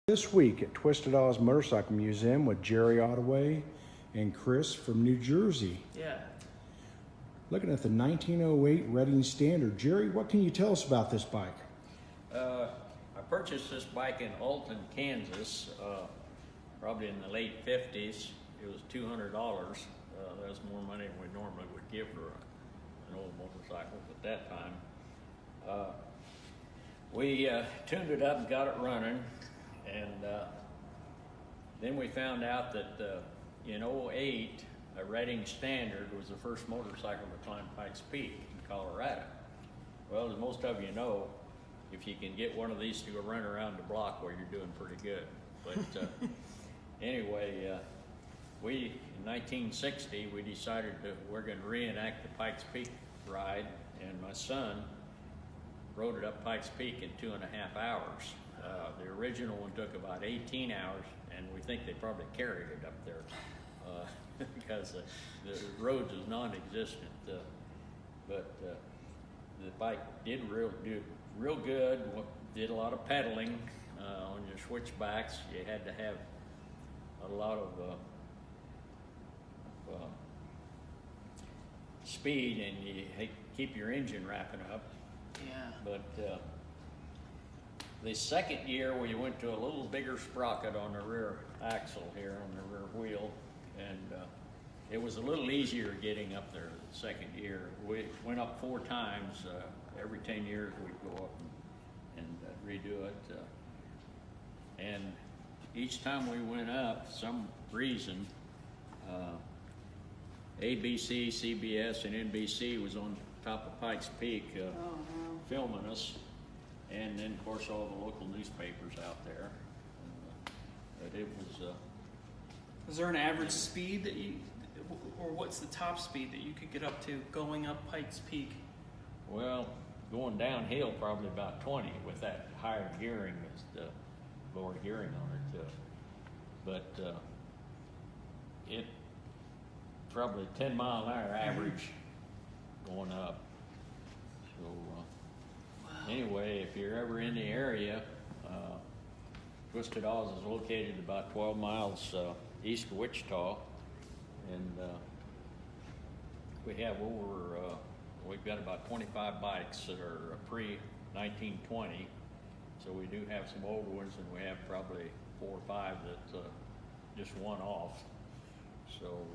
This week at Twisted Oz Motorcycle Museum with Jerry Ottaway and Chris from New Jersey. Yeah. Looking at the 1908 Reading Standard. Jerry, what can you tell us about this bike? I purchased this bike in Alton, Kansas, probably in the late 50s. It was $200. That was more money than we normally would give for an old motorcycle at that time. We tuned it up and got it running, and then we found out that in '08, a Reading Standard was the first motorcycle to climb Pikes Peak in Colorado. Well, as most of you know, if you can get one of these to go run around the block, well, you're doing pretty good. But anyway, in 1960, we decided that we're going to reenact the Pikes Peak ride, and my son rode it up Pikes Peak in 2.5 hours. The original one took about 18 hours, and we think they probably carried it up there because the roads is non-existent. But the bike did real good. Did a lot of pedaling on your switchbacks. You had to have a lot of speed, and you keep your engine wrapping up. Yeah. But the second year we went to a little bigger sprocket on the rear axle here, on the rear wheel, and it was a little easier getting up there the second year. We went up 4 times. Every 10 years we'd go up and redo it. And each time we went up, some reason, ABC, CBS, and NBC was on top of Pikes Peak filming us, and then of course all the local newspapers out there. But it was. Is there an average speed that you, or what's the top speed that you could get up to going up Pikes Peak? Well, going downhill probably about 20 with that higher gearing, as the lower gearing on it. But it probably 10-mile-an-hour average going up. So anyway, if you're ever in the area, Twisted Oz is located about 12 miles east of Wichita, and we've got about 25 bikes that are pre-1920, so we do have some old ones, and we have probably 4 or 5 that just one off. So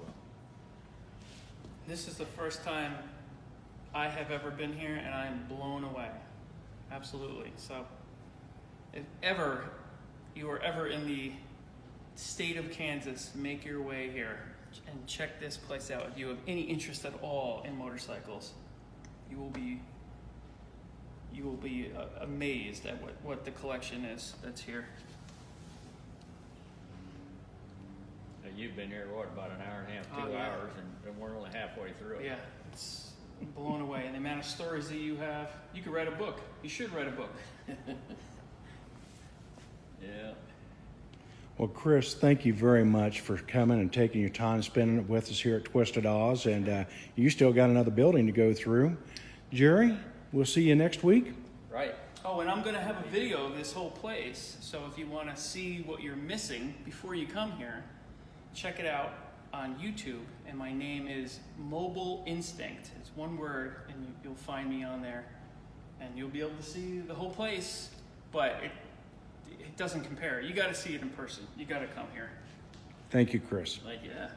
This is the first time I have ever been here, and I'm blown away. Absolutely. So if ever you are ever in the state of Kansas, make your way here and check this place out. If you have any interest at all in motorcycles, you will be amazed at what the collection is that's here. you've been here, what, about an hour and a half, 2 hours, and we're only halfway through it. Yeah, it's blown away. And the amount of stories that you have, you could write a book. You should write a book. Yeah. Well, Chris, thank you very much for coming and taking your time spending it with us here at Twisted Oz. And you still got another building to go through. Jerry, we'll see you next week. Right. Oh, and I'm going to have a video of this whole place. So if you want to see what you're missing before you come here, check it out on YouTube. And my name is Mobile Instinct. It's one word, and you'll find me on there. And you'll be able to see the whole place. But it doesn't compare. You got to see it in person. You got to come here. Thank you, Chris. Thank you. Yeah.